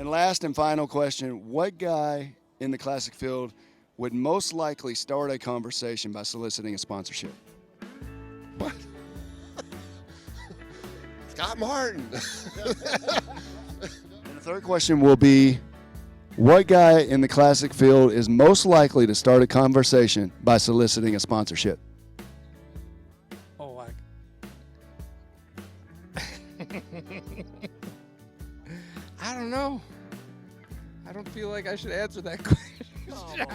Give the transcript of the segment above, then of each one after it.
And last and final question, what guy in the classic field would most likely start a conversation by soliciting a sponsorship? What? Scott Martin. And the third question will be, what guy in the classic field is most likely to start a conversation by soliciting a sponsorship? Oh, I don't know. I don't feel like I should answer that question.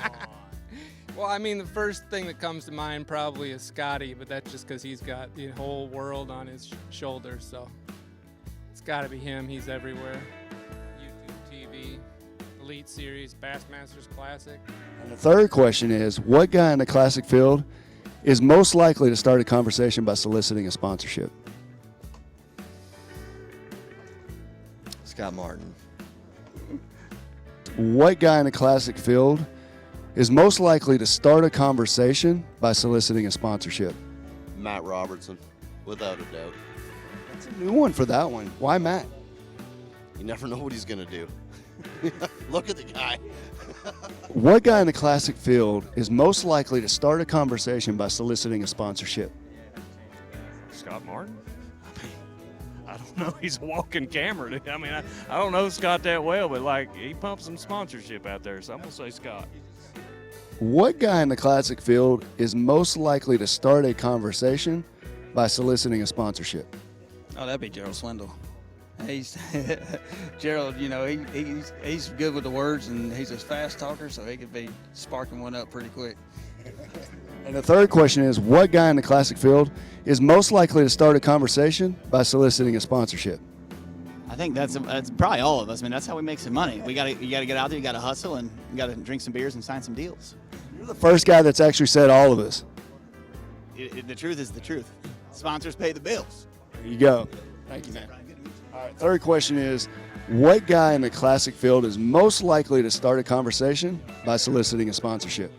Well, I mean, the first thing that comes to mind probably is Scotty, but that's just because he's got the whole world on his shoulders, so it's got to be him. He's everywhere. YouTube, TV, Elite Series, Bassmasters Classic. And the third question is, what guy in the classic field is most likely to start a conversation by soliciting a sponsorship? Scott Martin. What guy in the classic field is most likely to start a conversation by soliciting a sponsorship? Matt Robertson, without a doubt. That's a new one for that one. Why Matt? You never know what he's going to do. Look at the guy. What guy in the classic field is most likely to start a conversation by soliciting a sponsorship? Scott Martin? I don't know. He's a walking camera. I mean, I don't know Scott that well, but like he pumps some sponsorship out there, so I'm gonna say Scott. What guy in the classic field is most likely to start a conversation by soliciting a sponsorship? Oh, that'd be Gerald Swindle. He's Gerald. You know, he's good with the words, and he's a fast talker, so he could be sparking one up pretty quick. And the third question is, what guy in the classic field is most likely to start a conversation by soliciting a sponsorship? I think that's probably all of us. I mean, that's how we make some money. You gotta get out there, you gotta hustle, and you gotta drink some beers and sign some deals. You're the first guy that's actually said all of this. The truth is the truth. Sponsors pay the bills. There you go. Thank you, man. All right, third question is, what guy in the classic field is most likely to start a conversation by soliciting a sponsorship?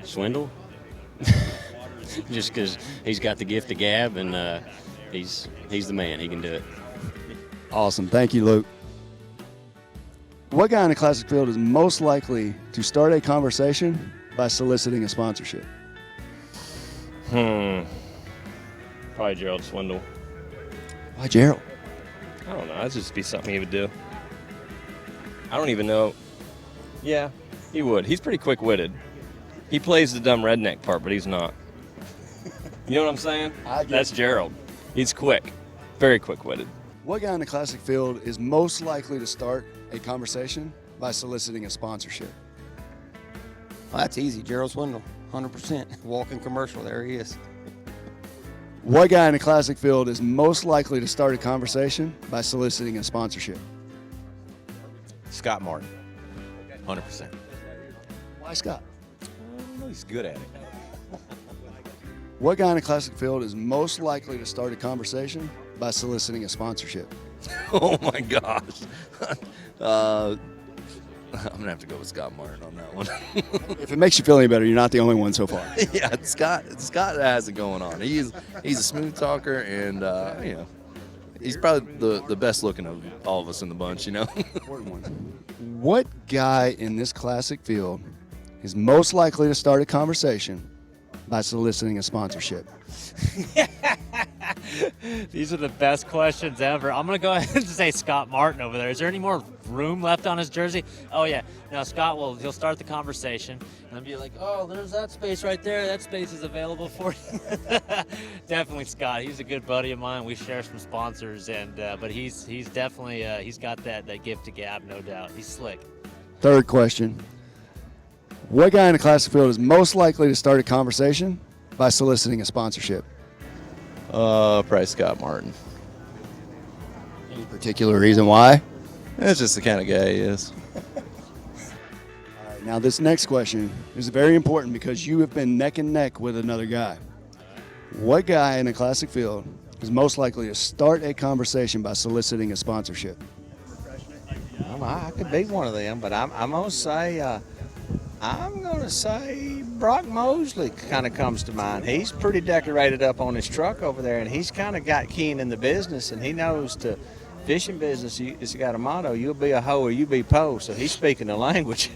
Swindle? Just because he's got the gift of gab, and he's the man. He can do it. Awesome. Thank you, Luke. What guy in the classic field is most likely to start a conversation by soliciting a sponsorship? Probably Gerald Swindle. Why Gerald? I don't know. That'd just be something he would do. I don't even know. Yeah, he would. He's pretty quick-witted. He plays the dumb redneck part, but he's not. You know what I'm saying? That's Gerald. He's quick. Very quick-witted. What guy in the classic field is most likely to start a conversation by soliciting a sponsorship? Well, that's easy. Gerald Swindle, 100%. Walking commercial, there he is. What guy in the classic field is most likely to start a conversation by soliciting a sponsorship? Scott Martin, 100%. Why Scott? He's good at it. What guy in the classic field is most likely to start a conversation by soliciting a sponsorship? Oh my gosh. I'm gonna have to go with Scott Martin on that one. If it makes you feel any better, you're not the only one so far. Yeah, Scott has it going on. He's a smooth talker, and you know, he's probably the best looking of all of us in the bunch. You know. Important one. What guy in this classic field is most likely to start a conversation by soliciting a sponsorship? These are the best questions ever. I'm going to go ahead and say Scott Martin over there. Is there any more room left on his jersey? Oh, yeah. Now, Scott he'll start the conversation and be like, oh, there's that space right there. That space is available for you. Definitely Scott. He's a good buddy of mine. We share some sponsors, but he's definitely, he's got that gift to gab, no doubt. He's slick. Third question. What guy in the classic field is most likely to start a conversation by soliciting a sponsorship? Probably Scott Martin. Any particular reason why? That's just the kind of guy he is. All right, now this next question is very important because you have been neck and neck with another guy. What guy in the classic field is most likely to start a conversation by soliciting a sponsorship? I could be one of them, but I'm going to say Brock Mosley kind of comes to mind. He's pretty decorated up on his truck over there, and he's kind of got keen in the business, and he knows to fishing business. It's got a motto: "You'll be a hoe or you be po." So he's speaking the language.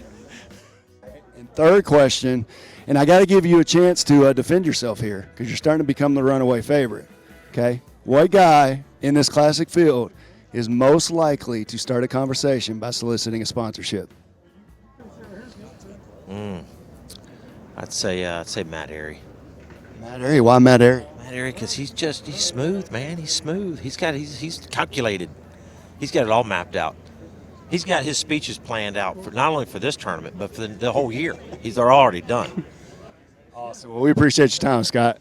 And third question, and I got to give you a chance to defend yourself here because you're starting to become the runaway favorite. Okay, what guy in this classic field is most likely to start a conversation by soliciting a sponsorship? I'd say Matt Airy. Matt Airy. Why Matt Airy? Matt Airy, because he's smooth, man. He's smooth. He's calculated. He's got it all mapped out. He's got his speeches planned out for not only for this tournament but for the whole year. They're already done. Awesome. Well, we appreciate your time, Scott.